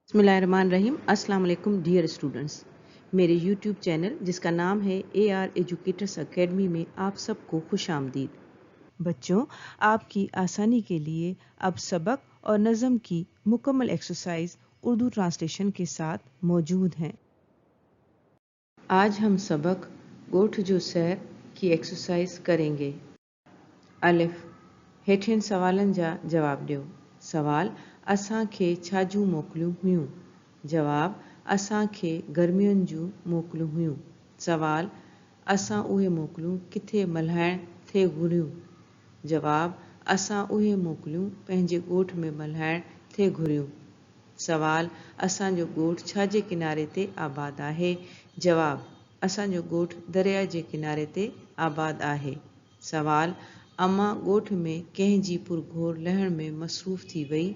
बिस्मिल्लाहिर्रहमानिर्रहीम। अस्सलाम वालेकुम डियर स्टूडेंट्स। मेरे यूट्यूब चैनल जिसका नाम है AR एजुकेटर्स एकेडमी में आप सबको खुश आमदीद। बच्चों, आपकी आसानी के लिए अब सबक और नज़म की मुकम्मल एक्सरसाइज उर्दू ट्रांसलेशन के साथ मौजूद हैं। आज हम सबक गोठ जो सैर की एक्सरसाइज करेंगे। अलिफ, हेठिन सवालन जा जवाब ॾियो। सवाल, असांखे छाजू मोकलियूं हुयूं? जवाब, असांखे गर्मियुनि जूं मोकलियूं हुयूं। सवाल, असां उहे मोकलियूं किथे मल्हाइण थे घुरियूं? जवाब, असां उहे मोकलियूं पंहिंजे ॻोठ में मल्हाइण थे घुरियूं। सवाल, असांजो ॻोठ छाजे किनारे ते आबाद आहे? जवाब, असांजो ॻोठ दरिया जे किनारे ते आबाद आहे। सवाल, अम्मा ॻोठ में कंहिंजी पुरघोर लहण में मसरूफ़ थी वई?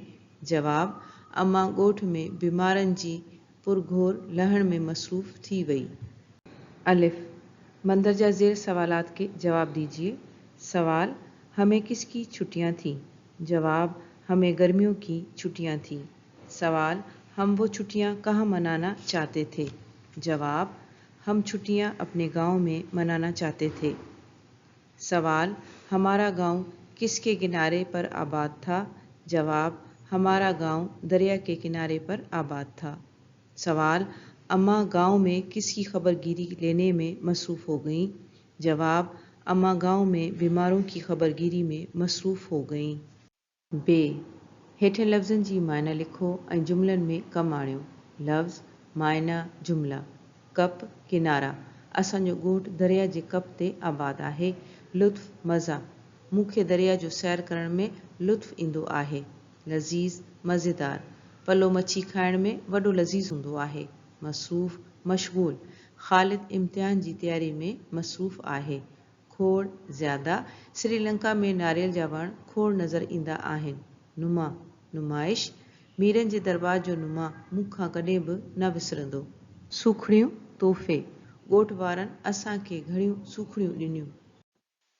जवाब, अम्मा ॻोठ में बीमारनि जी पुरघोर लहण में मसरूफ़ थी वई। अलिफ, मंदरजा ज़ेर सवालात के जवाब दीजिए। सवाल, हमें किसकी छुट्टियां थी? जवाब, हमें गर्मियों की छुट्टियां थी। सवाल, हम वो छुट्टियां कहाँ मनाना चाहते थे? जवाब, हम छुट्टियां अपने गांव में मनाना चाहते थे। सवाल, हमारा गांव किसके किनारे पर आबाद था? जवाब, हमारा गांव दरिया के किनारे पर आबाद था। सवाल, अम्मा गांव में किसकी खबरगिरी लेने में मसरूफ़ हो गईं? जवाब, अम्मा गांव में बीमारों की खबरगिरी में मसरूफ़ हो गईं। बे, हेठे लफ़्ज़नि जी मायना लिखो ऐं जुमलनि में कमु आणियो। लफ़्ज़, मायना, जुमला। कप, किनारा, असांजो ॻोठ दरिया जे कप ते आबाद आहे। लुत्फ़, मज़ा, मूंखे दरिया जो सैर करण में लुत्फ़ ईंदो आहे। लज़ीज़, मज़ेदार, पलो मच्छी खाइण में वॾो लज़ीज़ हूंदो आहे। मसरूफ़, मशगूल, ख़ालिद इम्तिहान जी तयारी में मसरूफ़ आहे। खोड़, ज़्यादा, श्रीलंका में नारियल जा वण खोड़ नज़र ईंदा आहिनि। नुमा, नुमाइश, मीरनि जे दरबार जो नुमा मूंखां कॾहिं बि न विसरंदो। सूखड़ियूं, तोहफ़े, ॻोठ वारनि असांखे घणियूं सूखड़ियूं ॾिनियूं।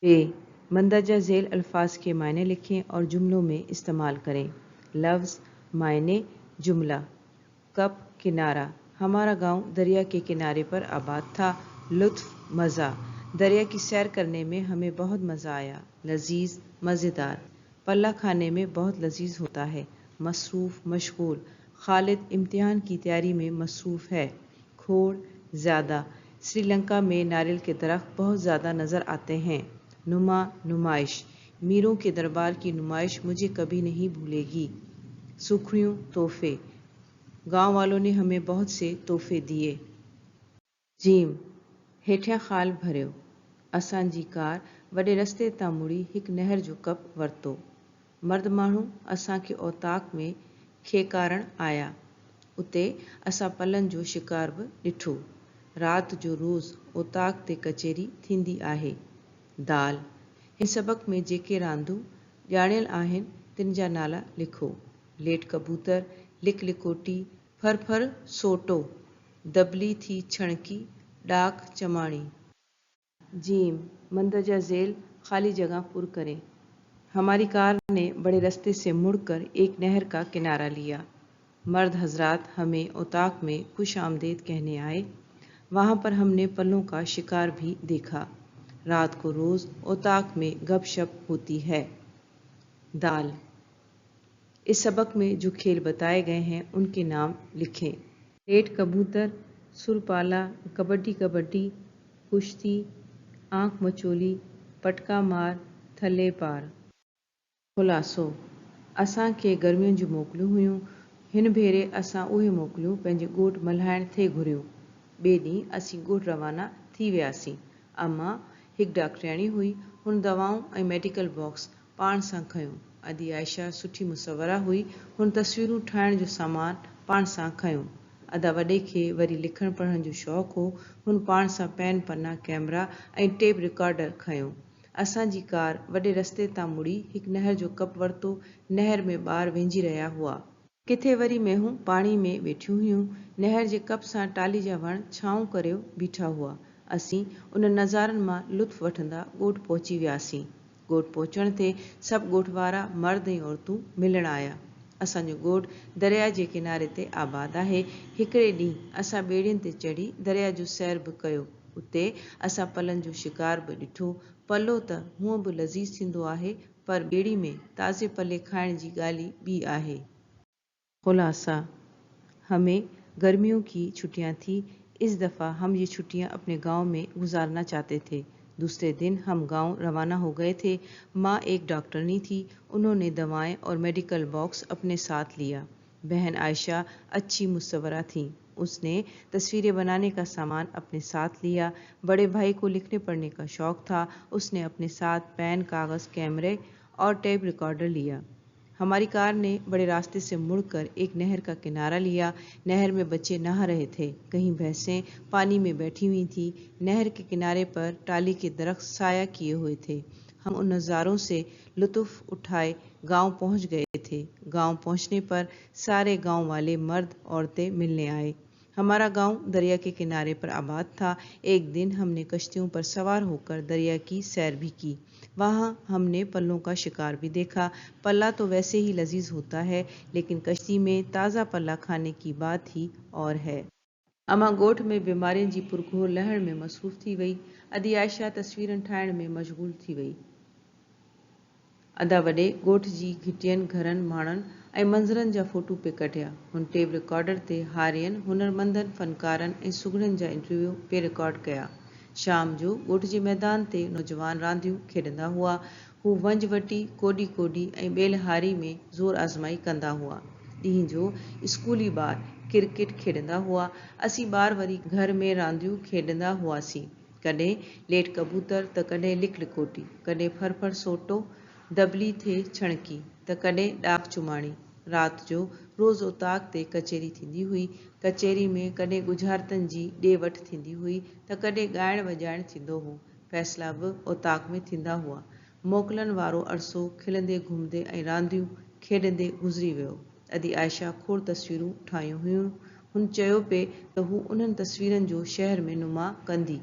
बे, मंदरजा झेल अल्फाज के मायने लिखें और जुमलों में इस्तेमाल करें। लफ्ज़, मायने, जुमला। कप, किनारा, हमारा गांव दरिया के किनारे पर आबाद था। लुत्फ़, मज़ा, दरिया की सैर करने में हमें बहुत मज़ा आया। लज़ीज़, मज़ेदार, पल्ला खाने में बहुत लज़ीज़ होता है। मसरूफ़, मशगूल, ख़ालिद इम्तिहान की तैयारी में मसरूफ़ है। खोड़, ज़्यादा, श्रीलंका में नारियल के दरख्त बहुत ज़्यादा नज़र आते हैं। नुमा, नुमाइश, मीरों के दरबार की नुमाइश मुझे कभी नहीं भूलेगी। सूखड़ियों, तोहफ़े, गांव वालों ने हमें बहुत से तोहफ़े दिए। जीम, हेठियां ख़ाल भरियो। असांजी कार वॾे रस्ते तां मुड़ी हिकु नहर जो कप वरितो। मर्द माण्हू असांखे औताक में खेकारण आया। उते असां पलनि जो शिकार बि ॾिठो। राति जो रोज़ औताक ते कचेरी थींदी आहे। दाल, हिन सबक में जेके रांदूं ॼाणियल आहिनि तिन जा नाला लिखो। लेट कबूतर, लिक लिकोटी, फर फर सोटो, दबली थी छणकी, डाक चमाणी। जीम, मंदरजा झेल खाली जगह पुर करें। हमारी कार ने बड़े रास्ते से मुड़कर एक नहर का किनारा लिया। मर्द हजरात हमें औताक में खुश आमदेद कहने आए। वहाँ पर हमने पलों का शिकार भी देखा। रात को रोज़ औताक में गपशप होती है। दाल, इस सबक में जो खेल बताए गए हैं उनके नाम लिखें। लेट कबूतर, सुरपाला, कबड्डी कबड्डी, कुश्ती, आंख मचोली, पटका मार, थले पार। खुलासो, असांखे गर्मियुनि जूं मोकलियूं हुयूं। हिन भेरे असां उहे मोकलियूं पंहिंजे ॻोठ मल्हाइण थे घुरियूं। ॿिए ॾींहुं असीं ॻोठ रवाना थी वियासीं। अम्मा हिकु डॉक्टरियाणी हुई। हुन दवाऊं ऐं मेडिकल बॉक्स पाण सां खयूं। अदी आयशा सुठी मुसवरा हुई। हुन तस्वीरूं ठाहिण जो सामान पाण सां खयूं। अदा वॾे खे वरी लिखण पढ़ण जो शौक़ु हो। हुन पाण सां पेन पन्ना कैमरा ऐं टेप रिकॉर्डर खयूं। असांजी कार वॾे रस्ते तां मुड़ी हिकु नहर जो कप वरितो। नहर में ॿार वेंझी रहिया हुआ। किथे वरी मेहूं पाणी में वेठियूं हुयूं। नहर जे कप सां टाली जा वण छांव करे बीठा हुआ। असीं उन नज़ारनि मां लुत्फ़ वठंदा ॻोठ पहुची वियासीं। ॻोठ पहुचण ते सभु ॻोठ वारा मर्द ऐं औरतूं मिलण आया। असांजो ॻोठ दरिया जे किनारे ते आबाद आहे। हिकिड़े ॾींहुं असां ॿेड़ियुनि ते चढ़ी दरिया जो सैर बि कयो। उते असां पलनि जो शिकार बि ॾिठो। पलो त हूअं बि लज़ीज़ थींदो आहे, पर ॿेड़ी में ताज़े पले खाइण जी ॻाल्हि ई ॿी आहे। खुलासा, हमें गर्मियों की छुट्टियां थी। इस दफ़ा हम ये छुट्टियां अपने गांव में गुजारना चाहते थे। दूसरे दिन हम गांव रवाना हो गए थे। माँ एक डॉक्टरनी थी, उन्होंने दवाएं और मेडिकल बॉक्स अपने साथ लिया। बहन आयशा अच्छी मुसव्वरा थी, उसने तस्वीरें बनाने का सामान अपने साथ लिया। बड़े भाई को लिखने पढ़ने का शौक था, उसने अपने साथ पेन, कागज़, कैमरे और टेप रिकॉर्डर लिया। हमारी कार ने बड़े रास्ते से मुड़कर एक नहर का किनारा लिया। नहर में बच्चे नहा रहे थे, कहीं भैंसें पानी में बैठी हुई थी। नहर के किनारे पर टाली के दरख्त साया किए हुए थे। हम उन नज़ारों से लुत्फ़ उठाए गांव पहुंच गए थे। गांव पहुंचने पर सारे गांव वाले मर्द औरतें मिलने आए। हमारा गांव दरिया के किनारे पर आबाद था। एक दिन हमने कश्तियों पर सवार होकर दरिया की सैर भी की। वहाँ हमने पल्लों का शिकार भी देखा। पल्ला तो वैसे ही लजीज होता है, लेकिन कश्ती में ताज़ा पल्ला खाने की बात ही और है। अमा ॻोठ में बीमारियुनि जी पुरखोर लहण में मसरूफ़ थी वई। अदी आयशा तस्वीरनि ठाहिण में मशगूल थी वई। अदा वॾे ॻोठ जी घिटियनि घरनि, माण्हुनि ऐं मंज़रनि जा फ़ोटू पे कढिया। हुन टेप रिकॉर्डर ते हारियनि, हुनरमंदनि, फ़नकारनि ऐं सुगड़नि जा इंटरव्यू पे रिकॉर्ड कया। शाम जो ॻोठ जे मैदान ते नौजवान रांदियूं खेॾंदा हुआ। हू वंज वटी, कोडी कोडी ऐं ॿेलहारी में ज़ोर आज़माई कंदा हुआ। ॾींहं जो स्कूली ॿार क्रिकेट खेॾंदा हुआ। असीं ॿार वरी घर में रांदियूं खेॾंदा हुआसीं। कॾहिं लेट कबूतर त कॾहिं लिक लिकोटी, कॾहिं फर सोटो, दबली थे छणकी त कॾहिं ॾाक चुमाणी। राति जो रोज़ उताक ते कचेरी थींदी हुई। कचेरी में कॾहिं गुझारतनि जी ॾे वठि थींदी हुई त कॾहिं ॻाइण वॼाइण थींदो हो। फ़ैसिला बि उताक में थींदा हुआ। मोकलनि वारो अरसो खिलंदे घुमंदे ऐं रांदियूं खेॾंदे गुज़री वियो। अदी आयशा खोड़ तस्वीरूं ठाहियूं हुयूं। हुन चयो पे त हू उन्हनि तस्वीरनि जो शहर में नुमा कंदी।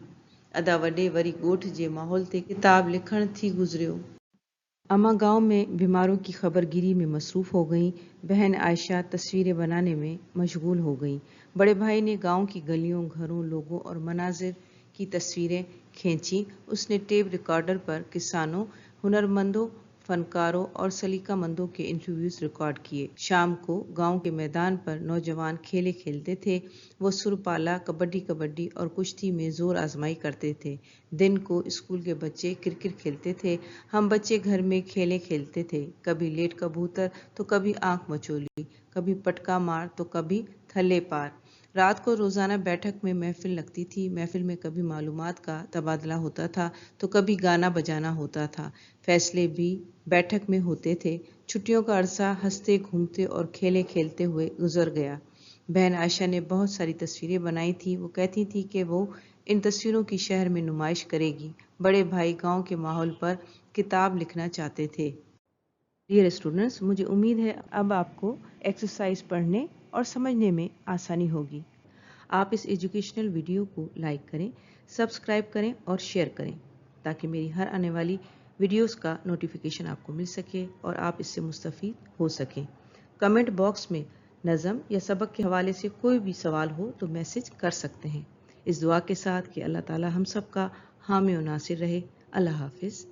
अदा वॾे वरी ॻोठ जे माहौल ते किताब लिखण थी गुज़रियो। अम्मा गांव में बीमारों की खबरगिरी में मसरूफ़ हो गई। बहन आयशा तस्वीरें बनाने में मशगूल हो गई। बड़े भाई ने गांव की गलियों, घरों, लोगों और मनाजिर की तस्वीरें खींची। उसने टेप रिकॉर्डर पर किसानों, हुनरमंदों, फनकारों और सलीकामंदों के इंटरव्यूज़ रिकॉर्ड किए। शाम को गांव के मैदान पर नौजवान खेले खेलते थे। वो सुरपाला, कबड्डी कबड्डी और कुश्ती में ज़ोर आजमाई करते थे। दिन को स्कूल के बच्चे क्रिकेट खेलते थे। हम बच्चे घर में खेले खेलते थे, कभी लेट कबूतर तो कभी आंख मचोली, कभी पटका मार तो कभी थल्ले पार। रात को रोज़ाना बैठक में महफिल लगती थी। महफिल में कभी मालूमात का तबादला होता था तो कभी गाना बजाना होता था। फैसले भी बैठक में होते थे। छुट्टियों का अरसा हंसते, घूमते और खेले खेलते हुए गुजर गया। बहन आयशा ने बहुत सारी तस्वीरें बनाई थी। वो कहती थी कि वो इन तस्वीरों की शहर में नुमाइश करेगी। बड़े भाई गांव के माहौल पर किताब लिखना चाहते थे। डियर स्टूडेंट्स, मुझे उम्मीद है अब आपको एक्सरसाइज पढ़ने और समझने में आसानी होगी। आप इस एजुकेशनल वीडियो को लाइक करें, सब्सक्राइब करें और शेयर करें, ताकि मेरी हर आने वाली वीडियोस का नोटिफिकेशन आपको मिल सके और आप इससे मुस्तफ़ीद हो सकें। कमेंट बॉक्स में नज़म या सबक के हवाले से कोई भी सवाल हो तो मैसेज कर सकते हैं। इस दुआ के साथ कि अल्लाह ताला हम सब का हामी और नासिर रहे। अल्लाह हाफिज़।